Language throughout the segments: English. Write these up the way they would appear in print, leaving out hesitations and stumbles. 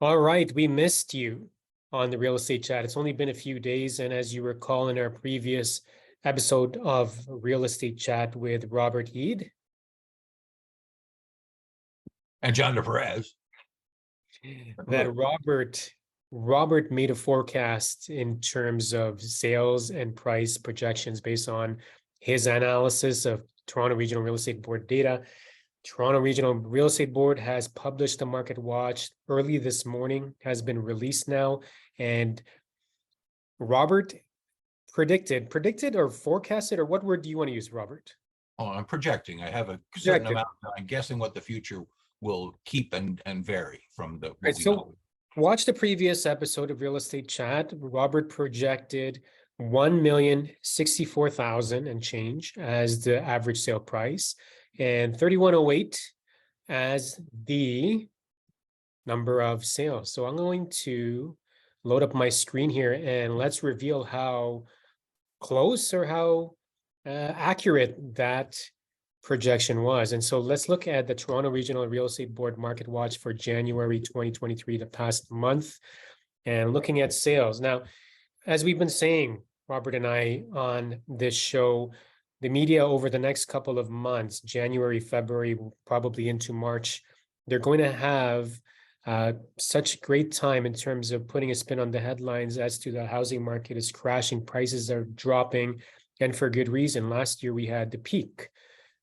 All right, we missed you on the real estate chat. It's only been a few days, and as you recall in our previous episode of real estate chat with Robert Eid, And John Perez. that Robert made a forecast in terms of sales and price projections based on his analysis of Toronto Regional Real Estate Board data. Toronto Regional Real Estate Board has published a market watch early this morning, has been released now, and Robert predicted or forecasted, or what word do you want to use, Robert? Oh, I'm projecting. I have a certain Projected. amount. I'm guessing what the future will keep and vary from what Right. we So know. watch the previous episode of Real Estate Chat. Robert projected 1,064,000 and change as the average sale price, and 3,108 as the number of sales. So I'm going to load up my screen here and let's reveal how close or how accurate that projection was. And so let's look at the Toronto Regional Real Estate Board Market Watch for January 2023, the past month, and looking at sales. Now, as we've been saying, Robert and I on this show, the media over the next couple of months, January, February, probably into March, they're going to have such great time in terms of putting a spin on the headlines as to the housing market is crashing, prices are dropping, and for good reason. Last year we had the peak.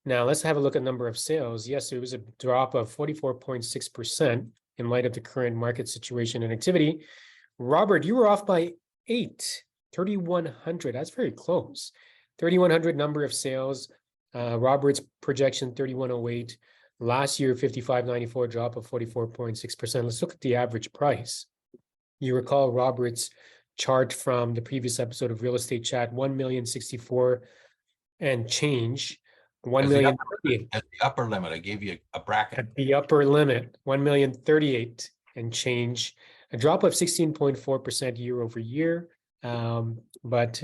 Now let's have a look at number of sales. Yes, it was a drop of 44.6% in light of the current market situation and activity. Robert, you were off by 3,100. That's very close. 3,100 number of sales. Robert's projection 3,108. Last year, 5,594, drop of 44.6%. Let's look at the average price. You recall Robert's chart from the previous episode of Real Estate Chat, 1,064 and change. 1,038 At the upper limit, I gave you a bracket. at the upper limit, 1,038 and change, a drop of 16.4% year over year, but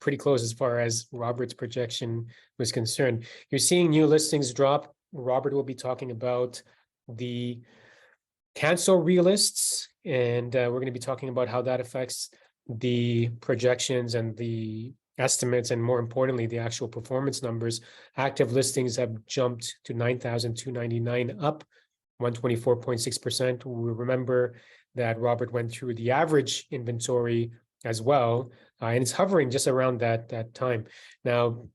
pretty close as far as Robert's projection was concerned. You're seeing new listings drop. Robert will be talking about the cancel relists, and we're going to be talking about how that affects the projections and the estimates, and more importantly, the actual performance numbers. Active listings have jumped to 9,299, up 124.6%. We remember that Robert went through the average inventory as well, and it's hovering just around that time. Now,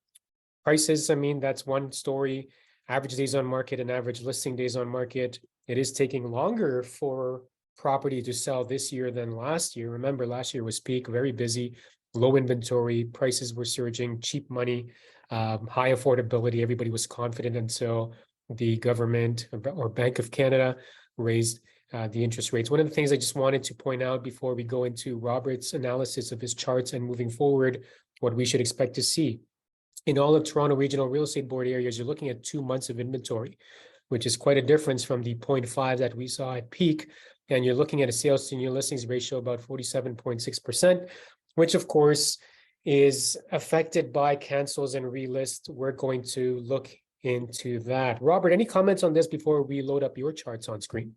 prices, I mean, that's one story. Average days on market and average listing days on market. It is taking longer for property to sell this year than last year. Remember, last year was peak, very busy, low inventory, prices were surging, cheap money, high affordability. Everybody was confident until the government or Bank of Canada raised the interest rates. One of the things I just wanted to point out before we go into Robert's analysis of his charts and moving forward, what we should expect to see. In all of Toronto Regional Real Estate Board areas, you're looking at 2 months of inventory, which is quite a difference from the 0.5 that we saw at peak. And you're looking at a sales to new listings ratio about 47.6%, which of course is affected by cancels and relist. We're going to look into that. Robert, any comments on this before we load up your charts on screen?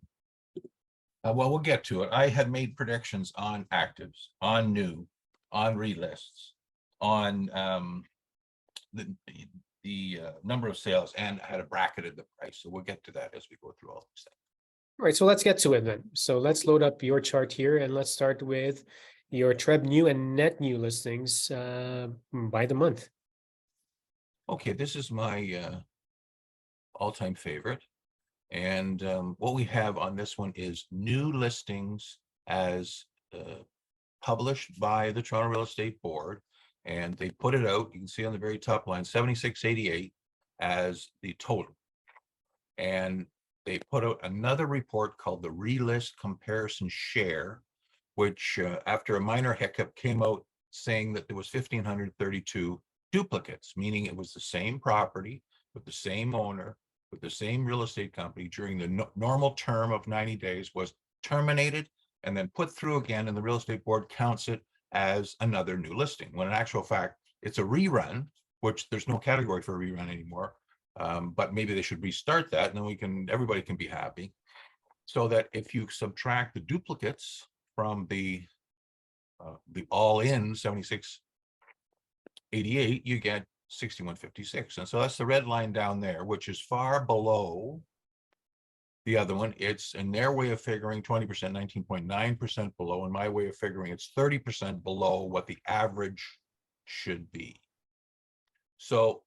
Well, we'll get to it. I had made predictions on actives, on new, on relists, on the number of sales, and had a bracketed the price. So we'll get to that as we go through all these things. All right, so let's get to it then. So let's load up your chart here, and let's start with your TREB new and net new listings by the month. Okay, this is my all-time favorite. And what we have on this one is new listings as published by the Toronto Real Estate Board. And they put it out, you can see on the very top line, 7688 as the total. And they put out another report called the Relist Comparison Share, which after a minor hiccup came out saying that there was 1,532 duplicates, meaning it was the same property with the same owner, with the same real estate company during the normal term of 90 days, was terminated and then put through again, and the real estate board counts it as another new listing, when in actual fact, it's a rerun, which there's no category for a rerun anymore. But maybe they should restart that, and then everybody can be happy. So that if you subtract the duplicates from the all-in 7688, you get 6156. And so that's the red line down there, which is far below the other one. It's in their way of figuring 20%, 19.9% below. In my way of figuring, it's 30% below what the average should be. So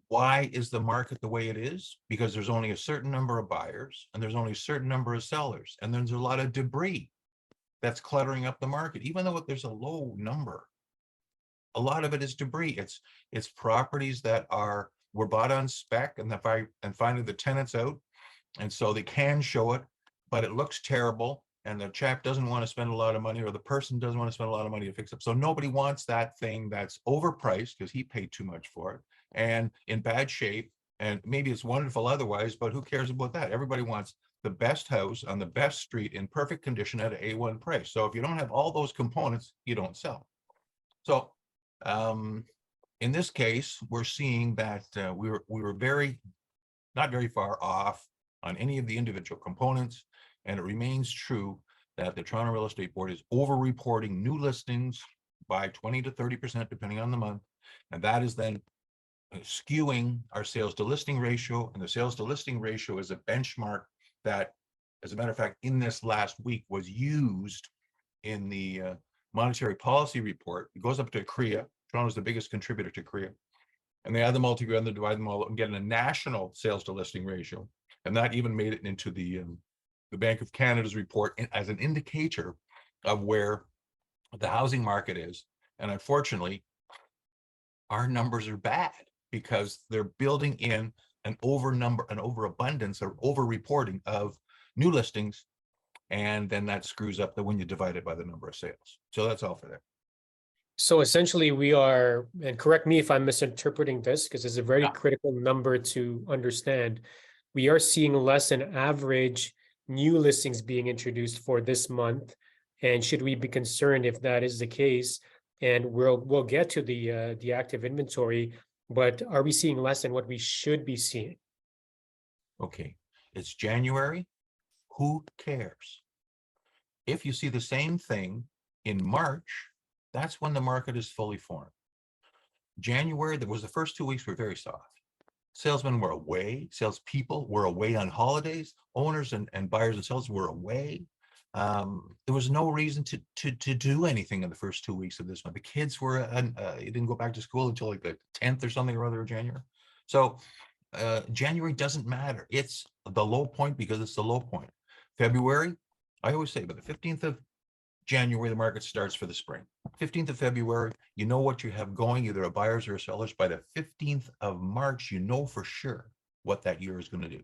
why is the market the way it is? Because there's only a certain number of buyers and there's only a certain number of sellers, and there's a lot of debris that's cluttering up the market. Even though there's a low number, a lot of it is debris. It's properties that were bought on spec and finally the tenant's out, and so they can show it, but it looks terrible, and the chap doesn't want to spend a lot of money, or the person doesn't want to spend a lot of money to fix it. So nobody wants that thing that's overpriced because he paid too much for it and in bad shape, and maybe it's wonderful otherwise, but who cares about that? Everybody wants the best house on the best street in perfect condition at an A1 price. So if you don't have all those components, you don't sell. So in this case, we're seeing that we were not very far off on any of the individual components, and it remains true that the Toronto Real Estate Board is over-reporting new listings by 20 to 30%, depending on the month, and that is then skewing our sales to listing ratio. And the sales to listing ratio is a benchmark that, as a matter of fact, in this last week was used in the monetary policy report. It goes up to CREA. Toronto's the biggest contributor to CREA. And they add them all together, divide them all up, and get a national sales to listing ratio. And that even made it into the Bank of Canada's report as an indicator of where the housing market is. And unfortunately, our numbers are bad because they're building in an overabundance or over-reporting of new listings. And then that screws up when you divide it by the number of sales. So that's all for that. So essentially we are, and correct me if I'm misinterpreting this, because it's a very Yeah. critical number to understand. We are seeing less than average new listings being introduced for this month. And should we be concerned if that is the case? And we'll get to the active inventory, but are we seeing less than what we should be seeing? Okay, it's January. Who cares? If you see the same thing in March, that's when the market is fully formed. January, there was the first 2 weeks were very soft. Salesmen were away. Salespeople were away on holidays. Owners and buyers and sellers were away. There was no reason to do anything in the first 2 weeks of this month. The kids were, didn't go back to school until like the 10th or something or other of January. So January doesn't matter. It's the low point because it's the low point. February, I always say, by the 15th of January, the market starts for the spring. 15th of February, you know what you have going, either a buyers or a sellers. By the 15th of March, you know for sure what that year is going to do.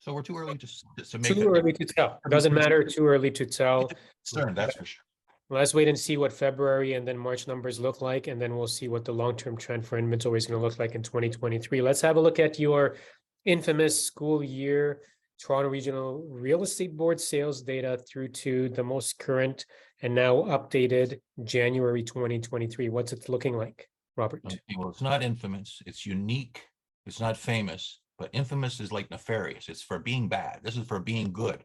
So we're too early to make Too early to tell. Doesn't matter, too early to tell. concern, that's for sure. Let's wait and see what February and then March numbers look like, and then we'll see what the long-term trend for inventory is going to look like in 2023. Let's have a look at your infamous school year Toronto Regional Real Estate Board sales data through to the most current and now updated January 2023. What's it looking like, Robert? Okay, well, it's not infamous. It's unique. It's not famous, but infamous is like nefarious. It's for being bad. This is for being good.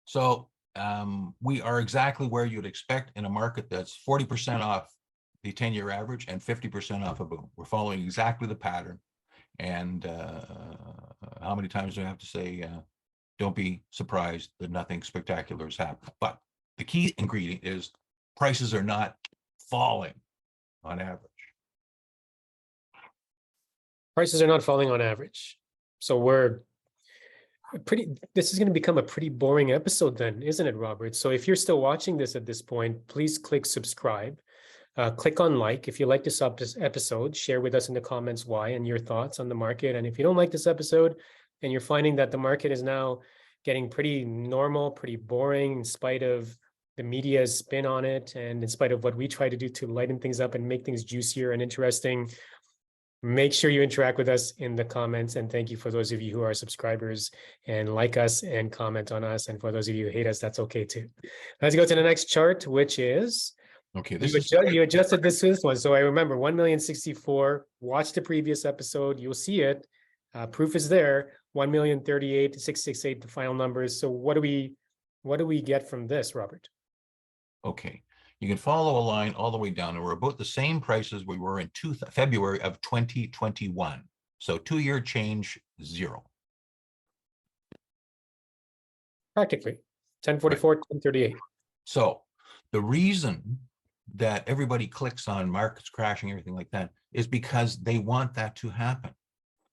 So we are exactly where you'd expect in a market that's 40% off the 10-year average and 50% off a boom. We're following exactly the pattern. And how many times do I have to say, don't be surprised that nothing spectacular has happened. But the key ingredient is prices are not falling on average. Prices are not falling on average. So this is going to become a pretty boring episode then, isn't it, Robert? So if you're still watching this at this point, please click subscribe. Click on like. If you like this episode, share with us in the comments why and your thoughts on the market. And if you don't like this episode and you're finding that the market is now getting pretty normal, pretty boring in spite of the media's spin on it and in spite of what we try to do to lighten things up and make things juicier and interesting, make sure you interact with us in the comments. And thank you for those of you who are subscribers and like us and comment on us. And for those of you who hate us, that's okay too. Let's go to the next chart, which is okay. You adjusted this one. So I remember 1,064,000. Watch the previous episode. You'll see it. Proof is there. 1,038,668, the final numbers. So what do we get from this, Robert? Okay, you can follow a line all the way down, and we're about the same prices we were in February of 2021. So 2-year change, 0. Practically 1044, 1038. So the reason that everybody clicks on markets crashing, everything like that, is because they want that to happen.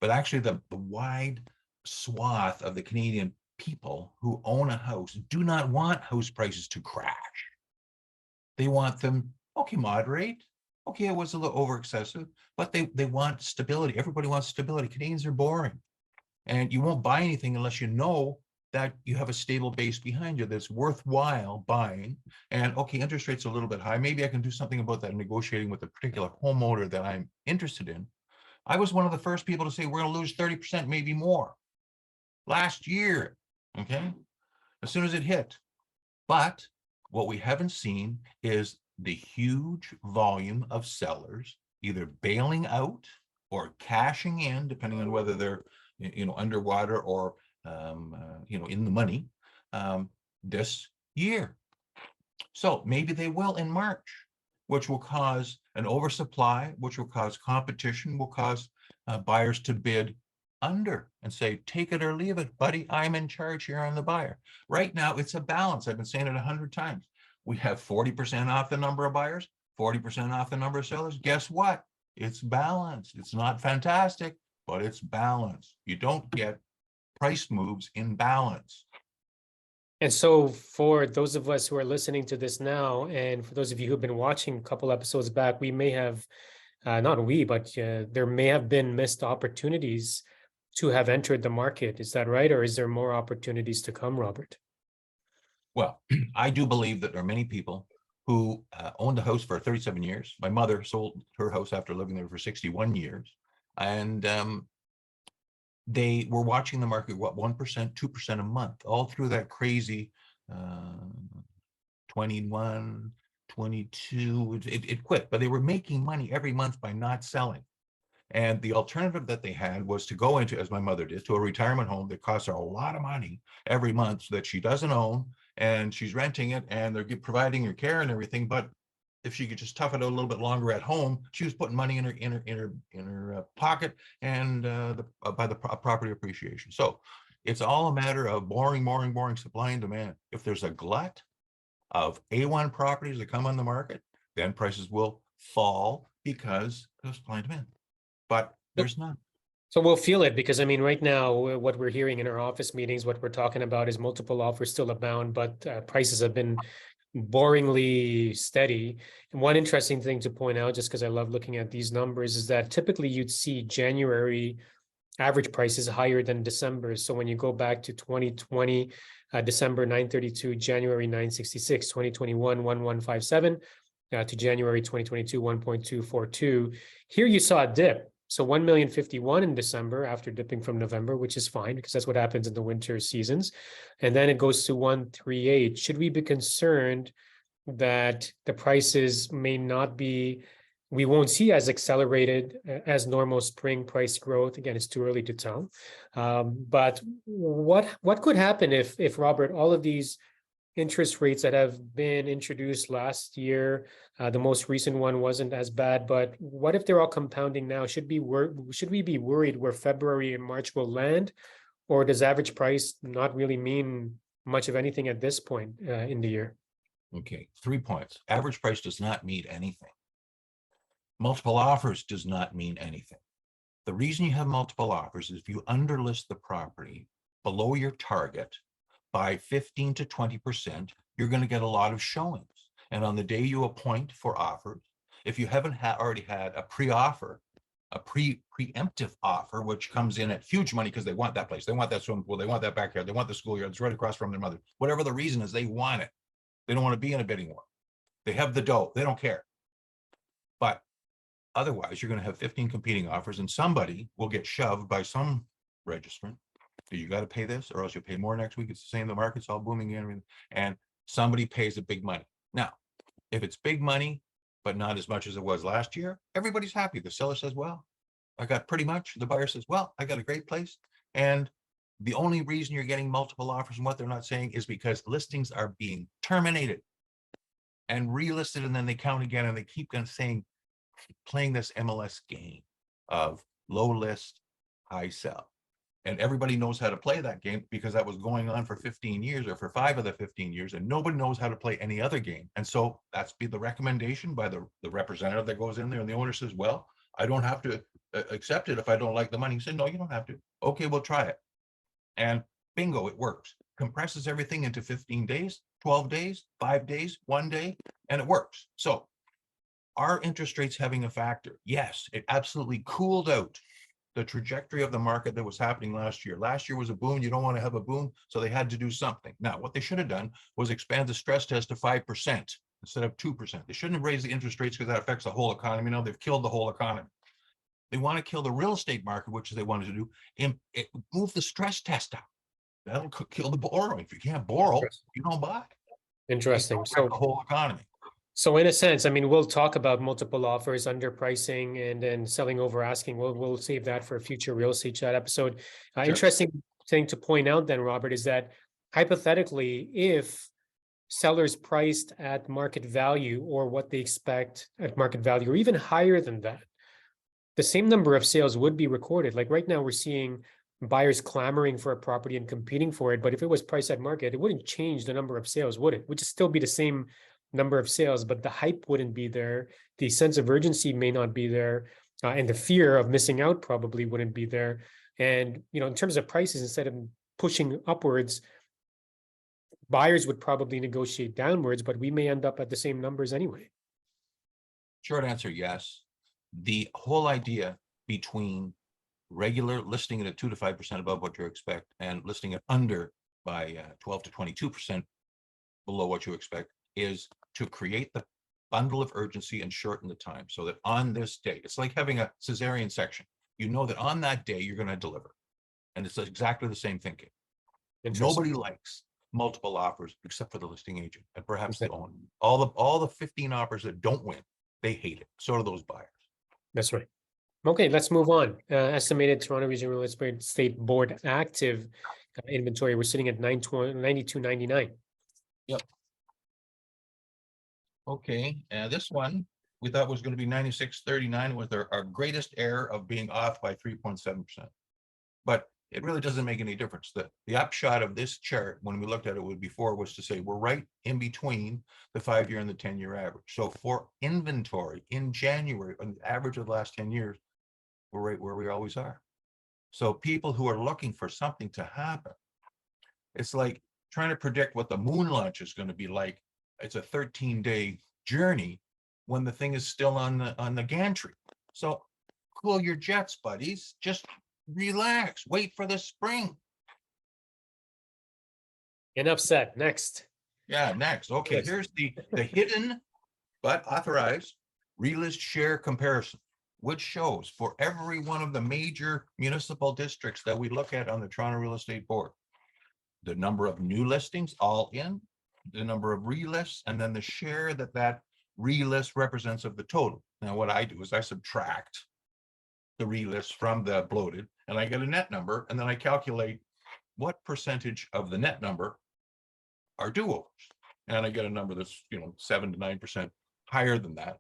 But actually, the wide swath of the Canadian people who own a house do not want house prices to crash. They want them, okay, moderate. Okay, it was a little over excessive, but they want stability. Everybody wants stability. Canadians are boring. And you won't buy anything unless you know that you have a stable base behind you that's worthwhile buying. And okay, interest rates are a little bit high. Maybe I can do something about that, negotiating with a particular homeowner that I'm interested in. I was one of the first people to say we're going to lose 30%, maybe more last year. Okay, as soon as it hit. But what we haven't seen is the huge volume of sellers either bailing out or cashing in, depending on whether they're underwater or in the money this year. So maybe they will in March, which will cause an oversupply, which will cause competition, will cause buyers to bid under and say, take it or leave it, buddy. I'm in charge here. I'm the buyer. Right now, it's a balance. I've been saying it 100 times. We have 40% off the number of buyers, 40% off the number of sellers. Guess what? It's balanced. It's not fantastic, but it's balanced. You don't get price moves in balance. And so for those of us who are listening to this now, and for those of you who've been watching a couple episodes back, we may have, not we, but there may have been missed opportunities to have entered the market. Is that right? Or is there more opportunities to come, Robert? Well, I do believe that there are many people who owned the house for 37 years. My mother sold her house after living there for 61 years. And they were watching the market, 1%, 2% a month, all through that crazy 21, 22, it quit, but they were making money every month by not selling. And the alternative that they had was to go into, as my mother did, to a retirement home that costs her a lot of money every month that she doesn't own, and she's renting it, and they're providing her care and everything. But if she could just tough it out a little bit longer at home, she was putting money in her pocket, and by the property appreciation. So it's all a matter of boring supply and demand. If there's a glut of A1 properties that come on the market, then prices will fall because of supply and demand. But there's none. So we'll feel it because, I mean, right now, what we're hearing in our office meetings, what we're talking about is multiple offers still abound, but prices have been boringly steady. And one interesting thing to point out, just because I love looking at these numbers, is that typically you'd see January average prices higher than December. So when you go back to 2020, December 932, January 966, 2021, 1157, to January 2022, 1.242. Here you saw a dip. So 1,051,000 in December after dipping from November, which is fine because that's what happens in the winter seasons. And then it goes to 138. Should we be concerned that the prices may not be, we won't see as accelerated as normal spring price growth? Again, it's too early to tell. But what could happen if Robert, all of these interest rates that have been introduced last year, the most recent one wasn't as bad, but what if they're all compounding now? Should we be worried where February and March will land, or does average price not really mean much of anything at this point in the year? Okay, 3 points. Average price does not mean anything. Multiple offers does not mean anything. The reason you have multiple offers is if you underlist the property below your target by 15 to 20%, you're going to get a lot of showings. And on the day you appoint for offers, if you haven't already had a pre-offer, a preemptive offer, which comes in at huge money because they want that place, they want that swimming pool, they want that backyard, they want the schoolyard, it's right across from their mother. Whatever the reason is, they want it. They don't want to be in a bidding war. They have the dough. They don't care. But otherwise, you're going to have 15 competing offers, and somebody will get shoved by some registrant. You got to pay this or else you'll pay more next week. It's the same. The market's all booming in, and somebody pays the big money. Now, if it's big money, but not as much as it was last year, everybody's happy. The seller says, well, I got pretty much. The buyer says, well, I got a great place. And The only reason you're getting multiple offers and what they're not saying is because listings are being terminated and relisted, and then they count again, and they keep on saying, playing this MLS game of low list, high sell. And everybody knows how to play that game because that was going on for 15 years or for 5 of the 15 years, and nobody knows how to play any other game. And so that's be the recommendation by the representative that goes in there, and the owner says, well, I don't have to accept it if I don't like the money. He said, no, you don't have to. Okay, we'll try it. And bingo, it works. Compresses everything into 15 days, 12 days, 5 days, 1 day, and it works. So are interest rates having a factor? Yes, it absolutely cooled out the trajectory of the market that was happening last year. Last year was a boom. You don't want to have a boom, so they had to do something. Now, what they should have done was expand the stress test to 5% instead of 2%. They shouldn't have raised the interest rates because that affects the whole economy. Now they've killed the whole economy. They want to kill the real estate market, which they wanted to do, and move the stress test out. That'll kill the borrowing. If you can't borrow, you don't buy. Interesting. So the whole economy. So in a sense, I mean, we'll talk about multiple offers, underpricing, and then selling over asking. We'll save that for a future real estate chat episode. Sure. Interesting thing to point out then, Robert, is that hypothetically, if sellers priced at market value or what they expect at market value, or even higher than that, the same number of sales would be recorded. Like right now, we're seeing buyers clamoring for a property and competing for it. But if it was priced at market, it wouldn't change the number of sales, would it? It would just still be the same number of sales, but the hype wouldn't be there. The sense of urgency may not be there. And the fear of missing out probably wouldn't be there. And, in terms of prices, instead of pushing upwards, buyers would probably negotiate downwards, but we may end up at the same numbers anyway. Short answer, yes. The whole idea between regular listing it at 2 to 5% above what you expect and listing it under by 12 to 22% below what you expect is to create the bundle of urgency and shorten the time so that on this day, it's like having a cesarean section. You know that on that day you're going to deliver. And it's exactly the same thinking. Nobody likes multiple offers except for the listing agent and perhaps the owner. All the 15 offers that don't win, they hate it. So do those buyers. That's right. Okay, let's move on. Estimated Toronto Regional Real Estate Board active inventory. We're sitting at 92.99. Yep. Okay, this one we thought was going to be 96.39 was our greatest error of being off by 3.7%. But it really doesn't make any difference. The upshot of this chart, when we looked at it before, was to say we're right in between the 5-year and the 10-year average. So for inventory in January, on the average of the last 10 years, we're right where we always are. So people who are looking for something to happen, it's like trying to predict what the moon launch is going to be like. It's a 13-day journey when the thing is still on the gantry. So cool your jets, buddies. Just relax. Wait for the spring. Enough said. Next. Yeah, next. Okay, Yes. here's the hidden but authorized realist share comparison, which shows for every one of the major municipal districts that we look at on the Toronto Real Estate Board, the number of new listings all in, the number of relists, and then the share that relist represents of the total. Now, what I do is I subtract the relists from the bloated, and I get a net number, and then I calculate what percentage of the net number are do-overs. And I get a number that's 7 to 9% higher than that.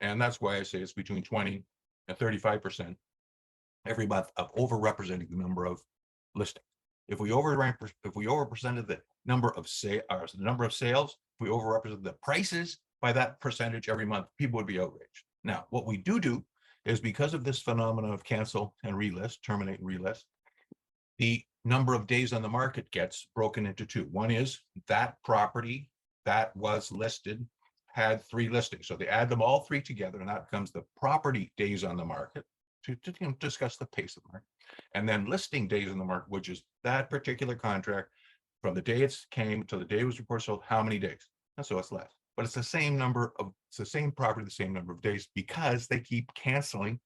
And that's why I say it's between 20 and 35% every month of overrepresenting the number of listings. If we overrepresented the number of sales, if we overrepresented the prices by that percentage every month, people would be outraged. Now, what we do is because of this phenomenon of cancel and relist, terminate and relist, the number of days on the market gets broken into two. One is that property that was listed had 3 listings. So they add them all 3 together, and that becomes the property days on the market to discuss the pace of the market. And then listing days on the market, which is that particular contract from the day it came to the day it was reported sold, how many days? And so it's less. But it's the same it's the same property, the same number of days, because they keep canceling,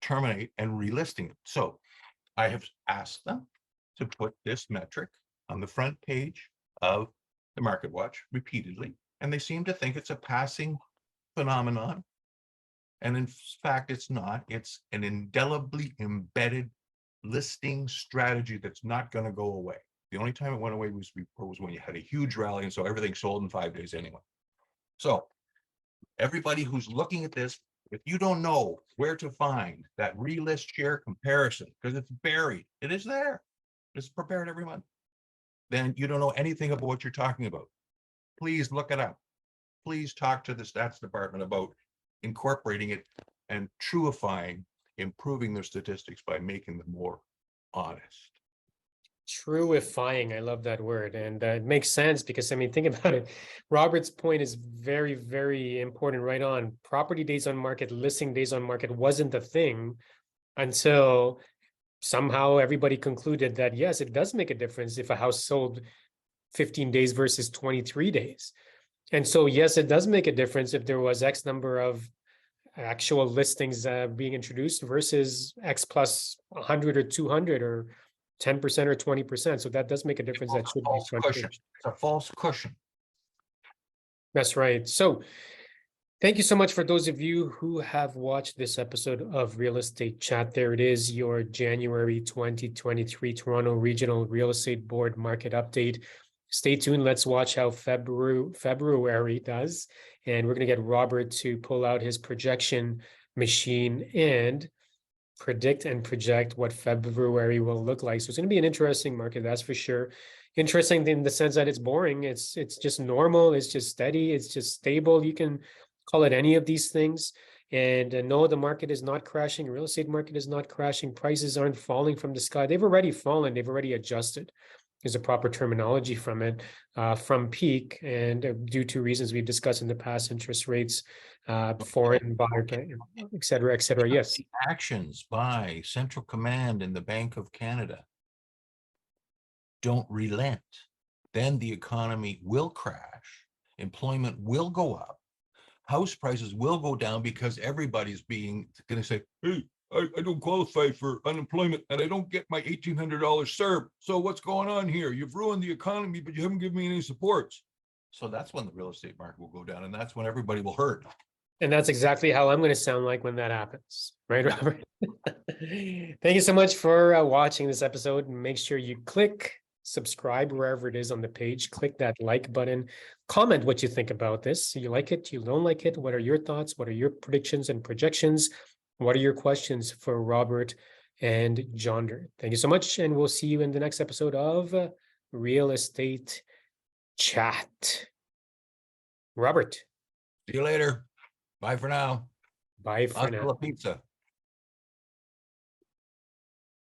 terminate, and relisting it. So I have asked them to put this metric on the front page of the Market Watch repeatedly, and they seem to think it's a passing phenomenon. And in fact, it's not. It's an indelibly embedded listing strategy that's not going to go away. The only time it went away was when you had a huge rally, and so everything sold in 5 days anyway. So everybody who's looking at this, if you don't know where to find that relist share comparison, because it's buried, it is there, it's prepared every month, then you don't know anything about what you're talking about. Please look it up. Please talk to the stats department about incorporating it and truifying, improving their statistics by making them more honest. Truifying, I love that word. And it makes sense because, I mean, think about it. Robert's point is very, very important, right on. Property days on market, listing days on market wasn't the thing until somehow everybody concluded that, yes, it does make a difference if a house sold 15 days versus 23 days. And so, yes, it does make a difference if there was X number of actual listings being introduced versus X plus 100 or 200 or 10% or 20%. So that does make a difference. That should be front Cushion. page. It's a false cushion. That's right. So thank you so much for those of you who have watched this episode of Real Estate Chat. There it is, your January 2023 Toronto Regional Real Estate Board Market Update. Stay tuned. Let's watch how February does. And we're going to get Robert to pull out his projection machine and predict and project what February will look like. So it's going to be an interesting market, that's for sure. Interesting in the sense that it's boring. It's just normal. It's just steady. It's just stable. You can call it any of these things. And no, the market is not crashing. Real estate market is not crashing. Prices aren't falling from the sky. They've already fallen. They've already adjusted. Is a proper terminology from it, from peak, and due to reasons we've discussed in the past, interest rates, foreign buyer, et cetera, et cetera. Yes. The actions by Central Command and the Bank of Canada don't relent, then the economy will crash, employment will go up, house prices will go down because everybody's going to say, hey, I don't qualify for unemployment and I don't get my $1,800 CERB. So what's going on here? You've ruined the economy, but you haven't given me any supports. So that's when the real estate market will go down, and that's when everybody will hurt. And that's exactly how I'm going to sound like when that happens. Right, Robert? Thank you so much for watching this episode. Make sure you click subscribe wherever it is on the page. Click that like button. Comment what you think about this. You like it? You don't like it? What are your thoughts? What are your predictions and projections? What are your questions for Robert and Jonder? Thank you so much. And we'll see you in the next episode of Real Estate Chat. Robert. See you later. Bye for now. Bye for now. Pizza.